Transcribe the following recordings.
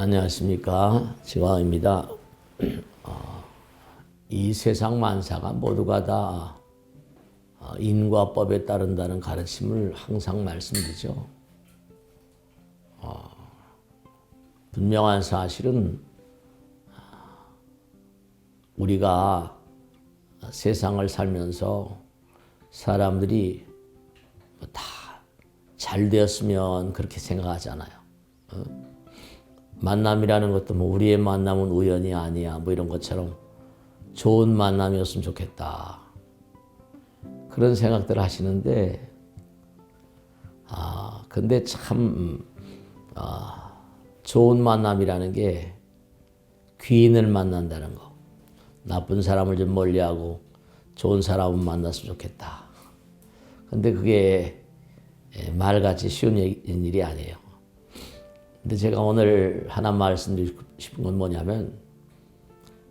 안녕하십니까, 지광입니다. 이 세상 만사가 모두가 다 인과법에 따른다는 가르침을 항상 말씀드리죠. 분명한 사실은 우리가 세상을 살면서 사람들이 다 잘 되었으면 그렇게 생각하잖아요. 만남이라는 것도 뭐 우리의 만남은 우연이 아니야 뭐 이런 것처럼 좋은 만남이었으면 좋겠다. 그런 생각들을 하시는데 근데 참 좋은 만남이라는 게 귀인을 만난다는 거. 나쁜 사람을 좀 멀리하고 좋은 사람을 만났으면 좋겠다. 근데 그게 말같이 쉬운 일이 아니에요. 근데 제가 오늘 하나 말씀드리고 싶은 건 뭐냐면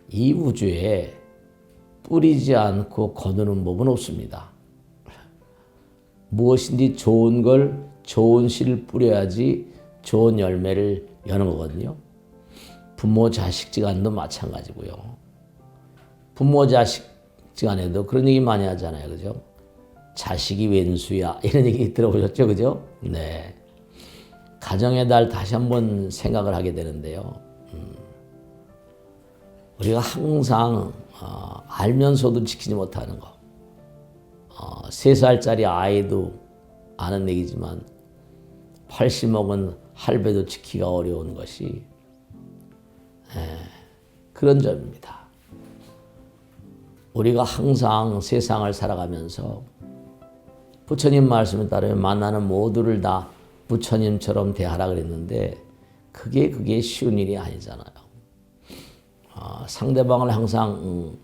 이 우주에 뿌리지 않고 거두는 법은 없습니다. 무엇인지 좋은 걸 좋은 씨를 뿌려야지 좋은 열매를 여는 거거든요. 부모 자식지간도 마찬가지고요. 부모 자식지간에도 그런 얘기 많이 하잖아요. 그죠? 자식이 왼수야 이런 얘기 들어보셨죠? 그죠? 네. 가정의 달 다시 한번 생각을 하게 되는데요. 우리가 항상 알면서도 지키지 못하는 거. 3살짜리 아이도 아는 얘기지만 80 먹은 할배도 지키기가 어려운 것이 그런 점입니다. 우리가 항상 세상을 살아가면서 부처님 말씀에 따르면 만나는 모두를 다 부처님처럼 대하라 그랬는데 그게 쉬운 일이 아니잖아요. 상대방을 항상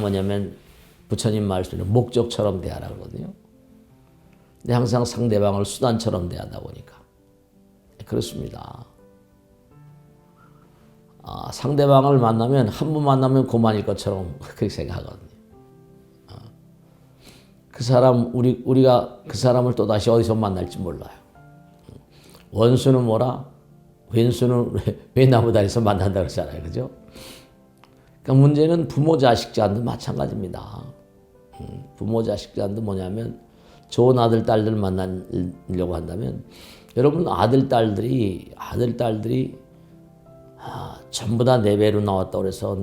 뭐냐면 부처님 말씀에 목적처럼 대하라 그러거든요. 근데 항상 상대방을 수단처럼 대하다 보니까 그렇습니다. 상대방을 만나면 한 번 만나면 고만일 것처럼 그렇게 생각하거든요. 그 사람 우리가 그 사람을 또 다시 어디서 만날지 몰라요. 원수는 뭐라? 왼수는 왜 나무다리에서 만난다 그러잖아요. 그죠? 그러니까 문제는 부모 자식 간도 마찬가지입니다. 부모 자식 간도 뭐냐면 좋은 아들 딸들 만나려고 한다면 여러분 아들 딸들이 전부 다 내 배로 나왔다고 그래서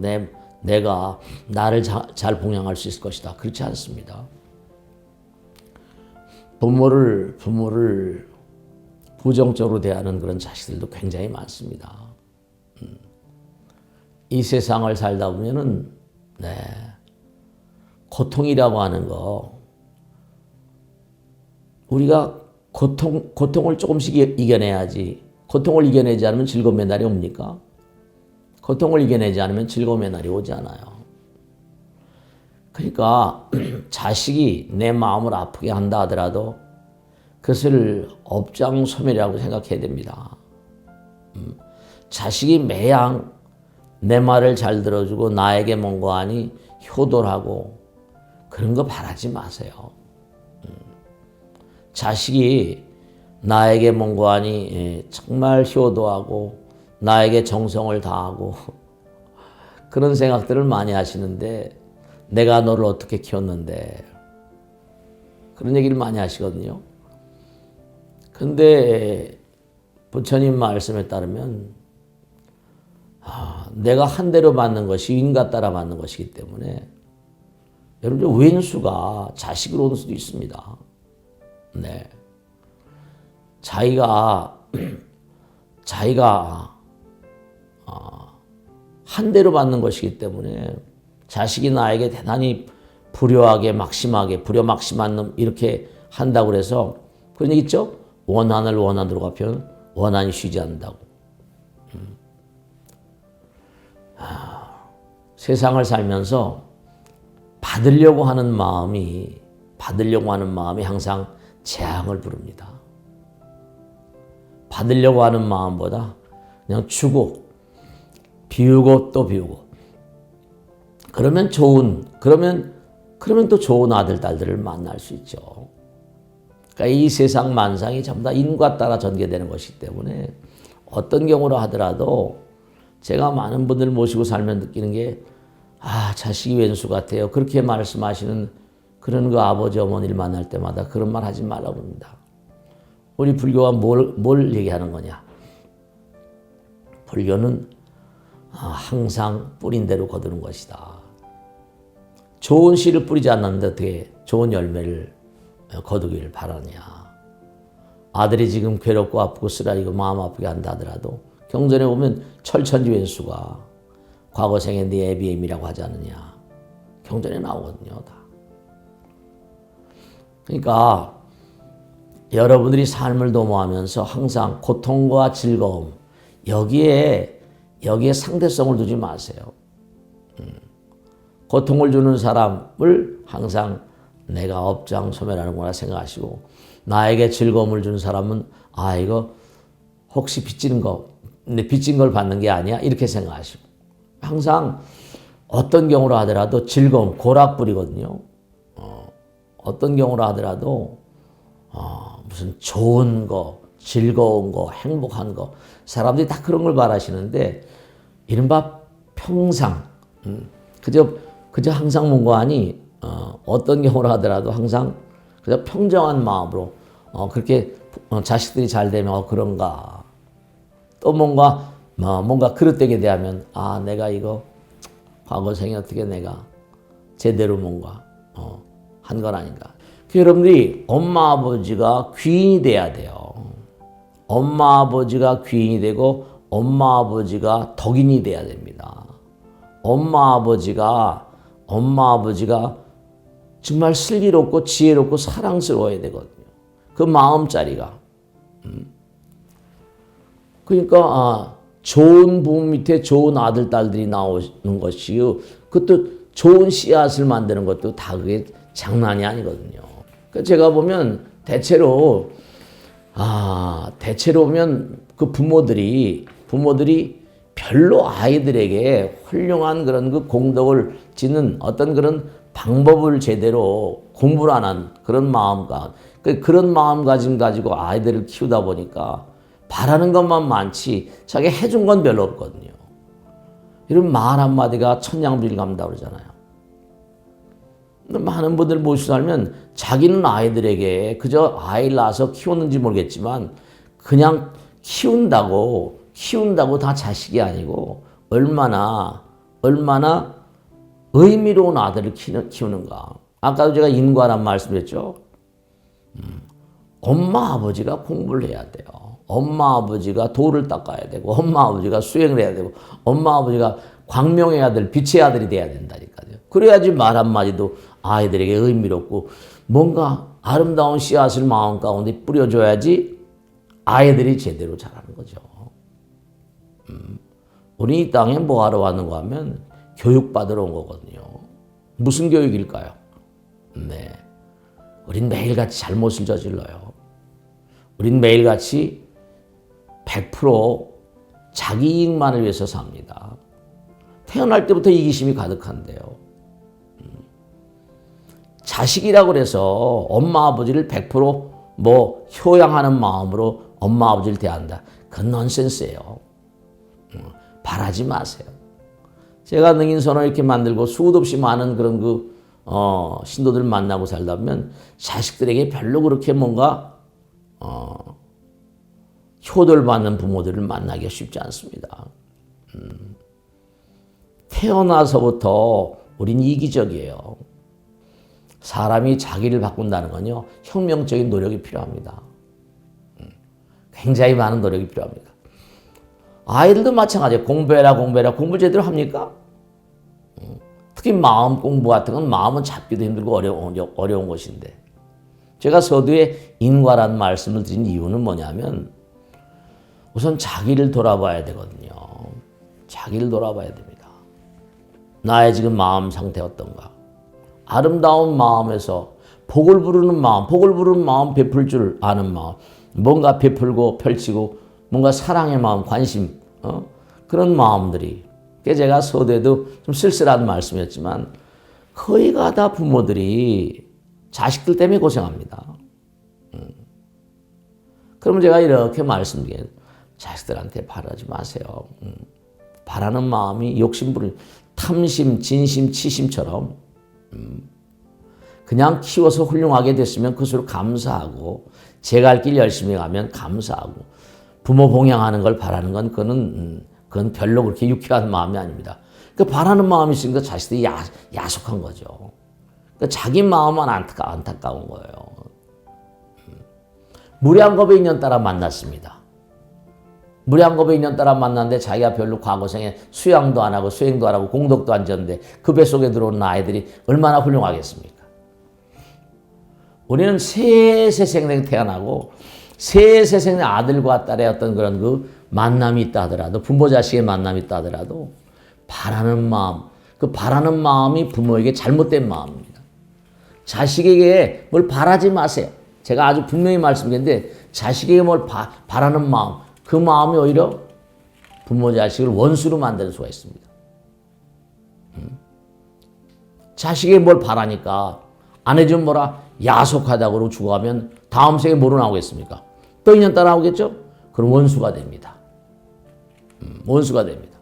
내가 나를 잘 봉양할 수 있을 것이다. 그렇지 않습니다. 부모를 부정적으로 대하는 그런 자식들도 굉장히 많습니다. 이 세상을 살다 보면은 고통이라고 하는 거 우리가 고통을 조금씩 이겨내야지. 고통을 이겨내지 않으면 즐거움의 날이 옵니까? 고통을 이겨내지 않으면 즐거움의 날이 오지 않아요. 그러니까 자식이 내 마음을 아프게 한다 하더라도 그것을 업장소멸이라고 생각해야 됩니다. 자식이 매양 내 말을 잘 들어주고 나에게 뭔가 하니 효도하고 그런 거 바라지 마세요. 자식이 나에게 뭔가 하니 정말 효도하고 나에게 정성을 다하고 그런 생각들을 많이 하시는데 내가 너를 어떻게 키웠는데 그런 얘기를 많이 하시거든요. 근데 부처님 말씀에 따르면 내가 한 대로 맞는 것이 인과 따라 맞는 것이기 때문에 여러분들 왼수가 자식으로 올 수도 있습니다. 네. 자기가 한 대로 맞는 것이기 때문에 자식이 나에게 대단히 불효하게 막심하게 불효막심한 놈 이렇게 한다고 그래서 그런 얘기 있죠? 원한을 원한으로 갚으면 원한이 쉬지 않는다고. 세상을 살면서 받으려고 하는 마음이 항상 재앙을 부릅니다. 받으려고 하는 마음보다 그냥 주고 비우고 또 비우고 그러면 또 좋은 아들 딸들을 만날 수 있죠. 그러니까 이 세상 만상이 전부 다 인과 따라 전개되는 것이기 때문에 어떤 경우로 하더라도 제가 많은 분들 모시고 살면 느끼는 게 자식이 왼수 같아요. 그렇게 말씀하시는 그런 그 아버지 어머니를 만날 때마다 그런 말 하지 말라고 합니다. 우리 불교가 뭘 얘기하는 거냐? 불교는 항상 뿌린 대로 거두는 것이다. 좋은 씨를 뿌리지 않는데 어떻게 좋은 열매를 거두기를 바라냐? 아들이 지금 괴롭고 아프고 쓰라리고 마음 아프게 한다 하더라도 경전에 보면 철천지왼수가 과거 생에 네 애비애미라고 하지 않느냐. 경전에 나오거든요. 다. 그러니까 여러분들이 삶을 도모하면서 항상 고통과 즐거움 여기에 상대성을 두지 마세요. 고통을 주는 사람을 항상 내가 업장소멸하는구나 생각하시고 나에게 즐거움을 주는 사람은 이거 혹시 빚지는 거 근데 빚진 걸 받는 게 아니야 이렇게 생각하시고 항상 어떤 경우로 하더라도 즐거움 고락불이거든요. 어떤 경우로 하더라도 무슨 좋은 거 즐거운 거 행복한 거 사람들이 다 그런 걸 바라시는데 이른바 평상 그저 항상 뭔가 하니 어떤 경우로 하더라도 항상 그저 평정한 마음으로 그렇게 자식들이 잘 되면 그런가 또 뭔가 그릇되게 대하면 내가 이거 과거 생에 어떻게 내가 제대로 뭔가 한 건 아닌가. 여러분들이 엄마 아버지가 귀인이 돼야 돼요. 엄마 아버지가 귀인이 되고 엄마 아버지가 덕인이 돼야 됩니다. 엄마 아버지가 정말 슬기롭고 지혜롭고 사랑스러워야 되거든요. 그 마음자리가. 그러니까 좋은 부모 밑에 좋은 아들 딸들이 나오는 것이요. 그것도 좋은 씨앗을 만드는 것도 다 그게 장난이 아니거든요. 그러니까 제가 보면 대체로 보면 그 부모들이 별로 아이들에게 훌륭한 그런 그 공덕을 짓는 어떤 그런 방법을 제대로 공부를 안 한 그런 그런 마음가짐 가지고 아이들을 키우다 보니까 바라는 것만 많지 자기 해준 건 별로 없거든요. 이런 말 한마디가 천냥비를 감다 그러잖아요. 많은 분들 모시고 살면 자기는 아이들에게 그저 아이를 낳아서 키웠는지 모르겠지만 그냥 키운다고 다 자식이 아니고 얼마나 의미로운 아들을 키우는가. 아까도 제가 인과란 말씀드렸죠. 엄마 아버지가 공부를 해야 돼요. 엄마 아버지가 돌을 닦아야 되고 엄마 아버지가 수행을 해야 되고 엄마 아버지가 광명의 아들 빛의 아들이 돼야 된다니까요. 그래야지 말 한마디도 아이들에게 의미롭고 뭔가 아름다운 씨앗을 마음 가운데 뿌려줘야지 아이들이 제대로 자라는 거죠. 우리 이 땅에 뭐 하러 왔는가 하면 교육받으러 온 거거든요. 무슨 교육일까요? 네, 우린 매일같이 잘못을 저질러요. 우린 매일같이 100% 자기 이익만을 위해서 삽니다. 태어날 때부터 이기심이 가득한데요. 자식이라고 해서 엄마 아버지를 100% 효양하는 마음으로 엄마 아버지를 대한다. 그건 넌센스예요. 바라지 마세요. 제가 능인선언을 이렇게 만들고 수도 없이 많은 그런 신도들 만나고 살다 보면 자식들에게 별로 그렇게 뭔가 효도를 받는 부모들을 만나기가 쉽지 않습니다. 태어나서부터 우린 이기적이에요. 사람이 자기를 바꾼다는 건요, 혁명적인 노력이 필요합니다. 굉장히 많은 노력이 필요합니다. 아이들도 마찬가지예요. 공부해라. 공부 제대로 합니까? 특히 마음 공부 같은 건 마음은 잡기도 힘들고 어려운 것인데. 제가 서두에 인과라는 말씀을 드린 이유는 뭐냐면 우선 자기를 돌아봐야 되거든요. 자기를 돌아봐야 됩니다. 나의 지금 마음 상태 어떤가? 아름다운 마음에서 복을 부르는 마음, 베풀 줄 아는 마음, 뭔가 베풀고 펼치고 뭔가 사랑의 마음, 관심, 그런 마음들이. 제가 서두에도 좀 쓸쓸한 말씀이었지만 거의가 다 부모들이 자식들 때문에 고생합니다. 그러면 제가 이렇게 말씀드려요. 자식들한테 바라지 마세요. 바라는 마음이 욕심부린 탐심, 진심, 치심처럼 그냥 키워서 훌륭하게 됐으면 그것으로 감사하고 제 갈 길 열심히 가면 감사하고 부모 봉양하는 걸 바라는 건 그건 별로 그렇게 유쾌한 마음이 아닙니다. 그 바라는 마음이 있으니까 자식들이 야속한 거죠. 그러니까 자기 마음만 안타까운 거예요. 무량겁의 인연 따라 만났습니다. 무량겁의 인연 따라 만났는데 자기가 별로 과거생에 수양도 안 하고 수행도 안 하고 공덕도 안 졌는데 그 뱃속에 들어온 아이들이 얼마나 훌륭하겠습니까? 우리는 세세생생 태어나고 세세생생 아들과 딸의 어떤 그런 그 만남이 있다 하더라도 부모 자식의 만남이 있다 하더라도 바라는 마음, 그 바라는 마음이 부모에게 잘못된 마음입니다. 자식에게 뭘 바라지 마세요. 제가 아주 분명히 말씀드렸는데 자식에게 뭘 바라는 마음, 그 마음이 오히려 부모 자식을 원수로 만들 수가 있습니다. 자식에게 뭘 바라니까 안 해주면 뭐라 야속하다고 그러고 죽어가면 다음 생에 뭐로 나오겠습니까? 또 인연 따라 나오겠죠? 그럼 원수가 됩니다. 원수가 됩니다.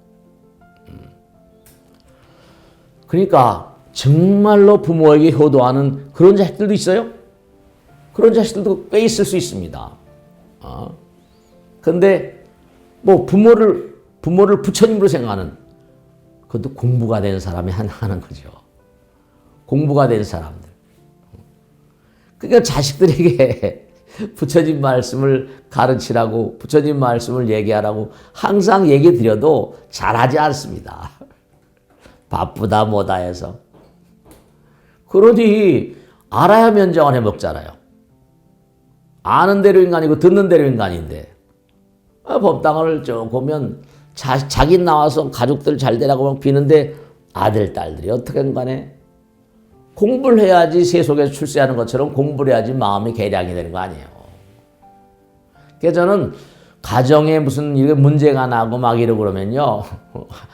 그러니까 정말로 부모에게 효도하는 그런 자식들도 있어요. 그런 자식들도 꽤 있을 수 있습니다. 그런데 뭐 부모를 부처님으로 생각하는 그것도 공부가 된 사람이 하는 거죠. 공부가 된 사람들. 그러니까 자식들에게 부처님 말씀을 가르치라고 부처님 말씀을 얘기하라고 항상 얘기 드려도 잘하지 않습니다. 바쁘다 뭐다 해서. 그러니 알아야 면장을 해먹잖아요. 아는 대로 인간이고 듣는 대로 인간인데 법당을 쭉 보면 자기 나와서 가족들 잘 되라고 막 비는데 아들 딸들이 어떻게든 간에 공부를 해야지 세속에서 출세하는 것처럼 공부를 해야지 마음이 개량이 되는 거 아니에요. 그래서 저는 가정에 무슨 이렇게 문제가 나고 막 이러고 그러면요.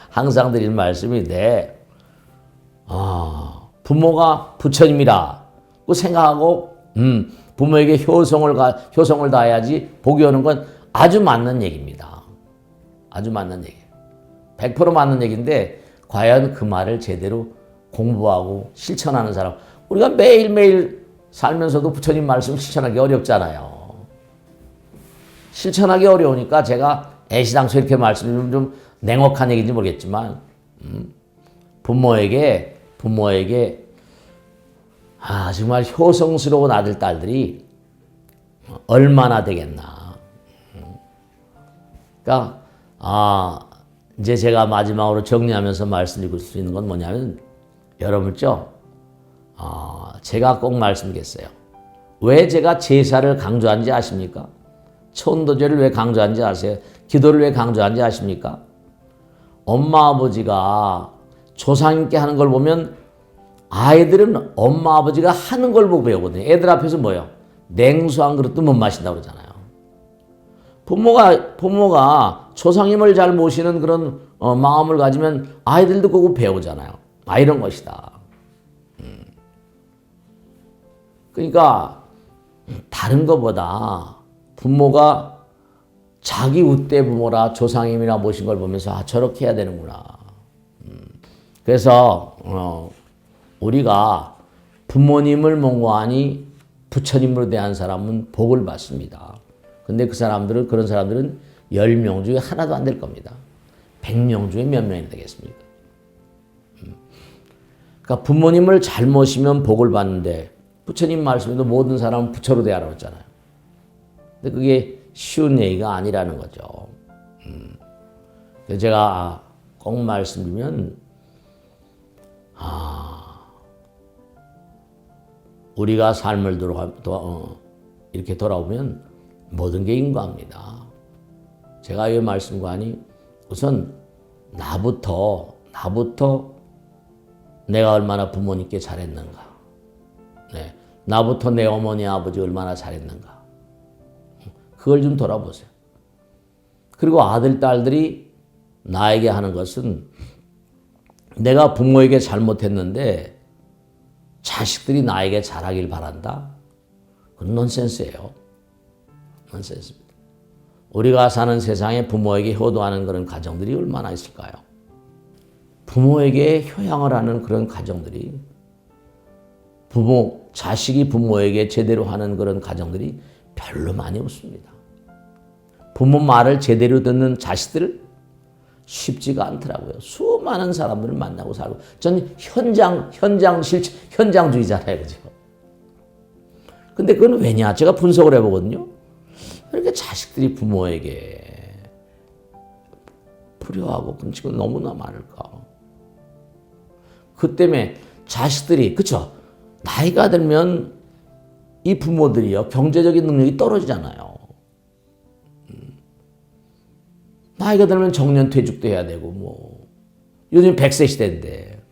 항상 드리는 말씀이 부모가 부처님이라고 생각하고 부모에게 효성을 다해야지 복이 오는 건 아주 맞는 얘기입니다. 아주 맞는 얘기예요. 100% 맞는 얘기인데 과연 그 말을 제대로 공부하고 실천하는 사람. 우리가 매일매일 살면서도 부처님 말씀 실천하기 어렵잖아요. 실천하기 어려우니까 제가 애시당초 이렇게 말씀드리면 좀 냉혹한 얘기인지 모르겠지만 부모에게 정말 효성스러운 아들 딸들이 얼마나 되겠나. 그러니까 이제 제가 마지막으로 정리하면서 말씀드릴 수 있는 건 뭐냐면 여러분죠. 제가 꼭 말씀드리겠어요. 왜 제가 제사를 강조한지 아십니까? 천도제를 왜 강조한지 아세요? 기도를 왜 강조한지 아십니까? 엄마 아버지가 조상님께 하는 걸 보면 아이들은 엄마 아버지가 하는 걸 보고 배우거든요. 애들 앞에서 뭐요? 냉수 한 그릇도 못 마신다고 그러잖아요. 부모가 조상님을 잘 모시는 그런 마음을 가지면 아이들도 그거 배우잖아요. 이런 것이다. 그러니까 다른 것보다 부모가 자기 웃대 부모라 조상님이나 모신 걸 보면서 저렇게 해야 되는구나. 그래서 우리가 부모님을 몽고하니 부처님으로 대한 사람은 복을 받습니다. 근데 그런 사람들은 10명 중에 하나도 안 될 겁니다. 100명 중에 몇 명이 되겠습니까? 그러니까 부모님을 잘 모시면 복을 받는데 부처님 말씀에도 모든 사람은 부처로 대하라고 했잖아요. 근데 그게 쉬운 얘기가 아니라는 거죠. 그래서 제가 꼭 말씀드리면 우리가 삶을 이렇게 돌아오면 모든 게 인과입니다. 제가 왜 말씀하니 우선 나부터 내가 얼마나 부모님께 잘했는가. 나부터 내 어머니 아버지 얼마나 잘했는가. 그걸 좀 돌아보세요. 그리고 아들 딸들이 나에게 하는 것은 내가 부모에게 잘못했는데 자식들이 나에게 잘하길 바란다. 그건 넌센스예요. 넌센스입니다. 우리가 사는 세상에 부모에게 효도하는 그런 가정들이 얼마나 있을까요? 부모에게 효양을 하는 그런 가정들이, 자식이 부모에게 제대로 하는 그런 가정들이 별로 많이 없습니다. 부모 말을 제대로 듣는 자식들 쉽지가 않더라고요. 수많은 사람들을 만나고 살고, 전 현장주의자라요, 그죠? 근데 그건 왜냐? 제가 분석을 해보거든요. 왜 이렇게 자식들이 부모에게 불효하고 끔찍은 너무나 많을까? 그 때문에 자식들이, 그쵸? 나이가 들면 이 부모들이요, 경제적인 능력이 떨어지잖아요. 나이가 들면 정년퇴직도 해야 되고, 뭐. 요즘 100세 시대인데.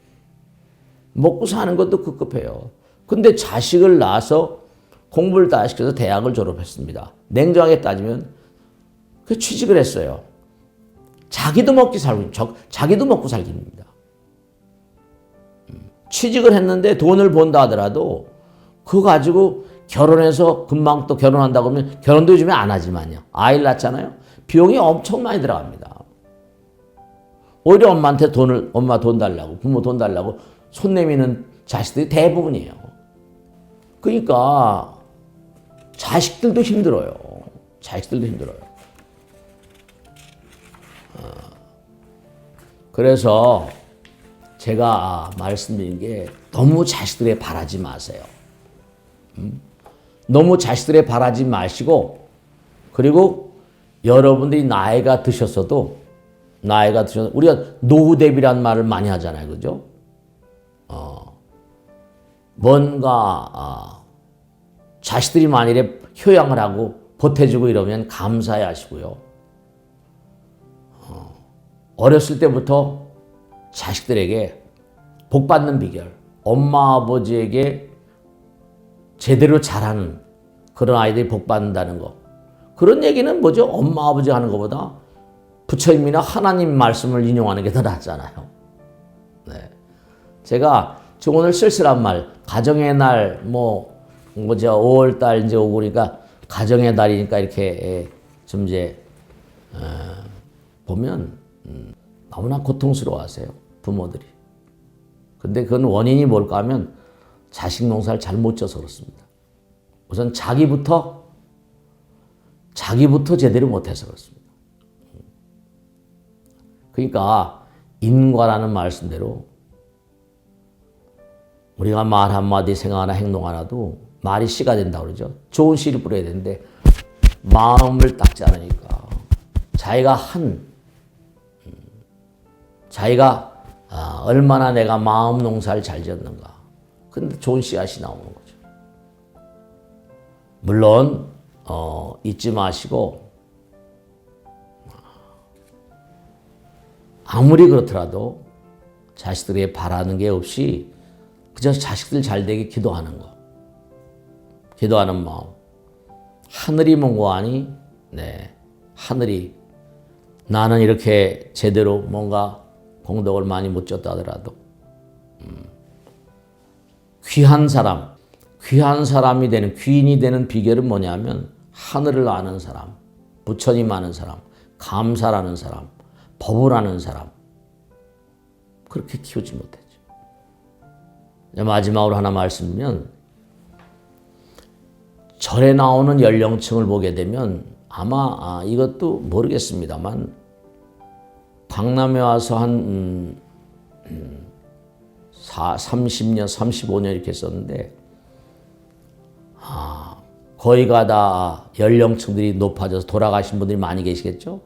먹고 사는 것도 급급해요. 근데 자식을 낳아서 공부를 다 시켜서 대학을 졸업했습니다. 냉정하게 따지면 그 취직을 했어요. 자기도 먹고 살기입니다. 취직을 했는데 돈을 번다 하더라도 그거 가지고 결혼해서 금방 또 결혼한다고 하면, 결혼도 요즘에 안 하지만요. 아이를 낳잖아요. 비용이 엄청 많이 들어갑니다. 오히려 엄마한테 엄마 돈 달라고, 부모 돈 달라고 손 내미는 자식들이 대부분이에요. 그러니까 자식들도 힘들어요. 그래서 제가 말씀드린 게, 너무 자식들에 바라지 마세요. 너무 자식들에 바라지 마시고, 그리고 여러분들이 나이가 드셔서도, 우리가 노후 대비란 말을 많이 하잖아요. 그죠? 뭔가, 자식들이 만일에 효양을 하고 보태주고 이러면 감사해 하시고요. 어렸을 때부터 자식들에게 복받는 비결, 엄마 아버지에게 제대로 잘하는 그런 아이들이 복받는다는 거. 그런 얘기는 뭐죠? 엄마 아버지가 하는 것보다 부처님이나 하나님 말씀을 인용하는 게 더 낫잖아요. 네. 제가 지금 오늘 쓸쓸한 말, 가정의 날, 5월달 이제 오고 그러니까 가정의 달이니까 이렇게 좀 이제 보면 너무나 고통스러워 하세요, 부모들이. 근데 그건 원인이 뭘까 하면 자식 농사를 잘못 져서 그렇습니다. 우선 자기부터 제대로 못해서 그렇습니다. 그러니까 인과라는 말씀대로 우리가 말 한마디, 생각 하나, 행동 하나도 말이 씨가 된다고 그러죠. 좋은 씨를 뿌려야 되는데 마음을 닦지 않으니까 자기가 얼마나 내가 마음 농사를 잘 지었는가. 근데 좋은 씨앗이 나오는 거죠. 물론 잊지 마시고, 아무리 그렇더라도 자식들에게 바라는 게 없이 그저 자식들 잘 되게 기도하는 거. 기도하는 마음. 하늘이 뭔고하니? 네, 하늘이 나는 이렇게 제대로 뭔가 공덕을 많이 못 줬다 하더라도 귀한 사람이 되는, 귀인이 되는 비결은 뭐냐면 하늘을 아는 사람, 부처님 아는 사람, 감사라는 사람, 법을 아는 사람. 그렇게 키우지 못했죠. 마지막으로 하나 말씀드리면, 절에 나오는 연령층을 보게 되면 아마 이것도 모르겠습니다만, 강남에 와서 한 30년, 35년 이렇게 썼는데, 거의가 다 연령층들이 높아져서 돌아가신 분들이 많이 계시겠죠?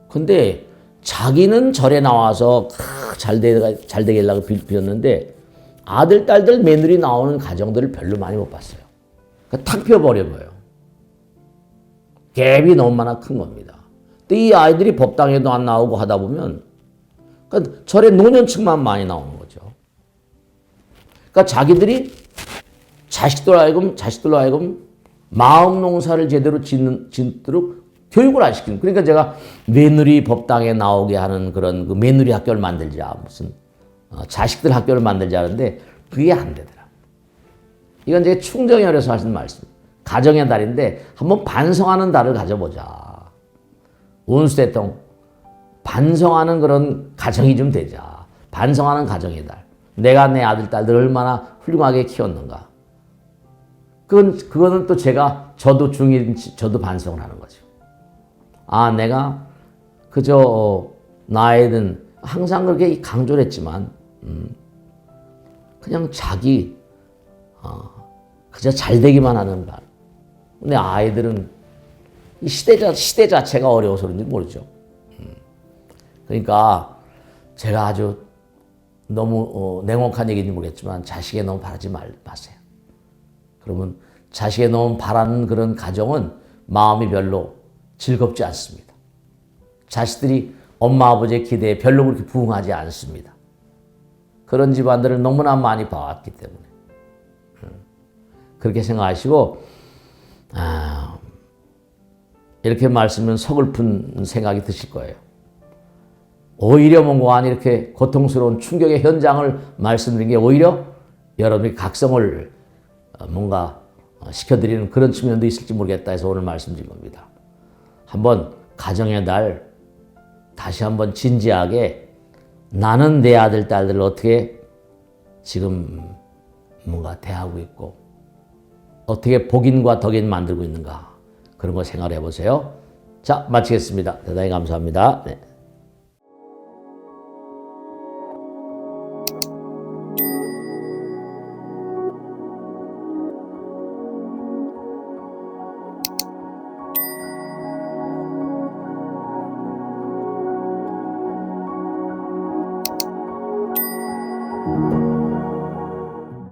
근데 자기는 절에 나와서 잘 되게 하려고 빌었는데, 아들, 딸들, 며느리 나오는 가정들을 별로 많이 못 봤어요. 그러니까 탁 펴버려버려요. 갭이 너무나 큰 겁니다. 근데 이 아이들이 법당에도 안 나오고 하다 보면, 그러니까 절에 노년층만 많이 나오는 거죠. 그러니까 자기들이 자식들로 하여금 마음 농사를 제대로 짓도록 교육을 안 시키는. 그러니까 제가 며느리 법당에 나오게 하는 그런 그 며느리 학교를 만들자, 무슨 자식들 학교를 만들자 하는데 그게 안 되더라. 이건 제가 충정열에서 하신 말씀. 가정의 달인데 한번 반성하는 달을 가져보자. 운수 대통 반성하는 그런 가정이 좀 되자. 반성하는 가정의 달. 내가 내 아들, 딸들 얼마나 훌륭하게 키웠는가. 그거는 또 저도 중인, 저도 반성을 하는 거죠. 아, 내가 그저 나이든 항상 그렇게 강조를 했지만, 그냥 그저 잘 되기만 하는 발. 근데 아이들은 이 시대 자체가 어려워서 그런지 모르죠. 그러니까 제가 아주 너무 냉혹한 얘기인지 모르겠지만 자식에 너무 바라지 마세요. 그러면 자식에 너무 바라는 그런 가정은 마음이 별로 즐겁지 않습니다. 자식들이 엄마 아버지의 기대에 별로 그렇게 부응하지 않습니다. 그런 집안들을 너무나 많이 봐왔기 때문에 그렇게 생각하시고 이렇게 말씀은 서글픈 생각이 드실 거예요. 오히려 뭔가 이렇게 고통스러운 충격의 현장을 말씀드린 게 오히려 여러분의 각성을 뭔가 시켜드리는 그런 측면도 있을지 모르겠다 해서 오늘 말씀드린 겁니다. 한번 가정의 달 다시 한번 진지하게 나는 내 아들, 딸들을 어떻게 지금 뭔가 대하고 있고 어떻게 복인과 덕인 만들고 있는가 그런 거 생각해 보세요. 자, 마치겠습니다. 대단히 감사합니다. 네.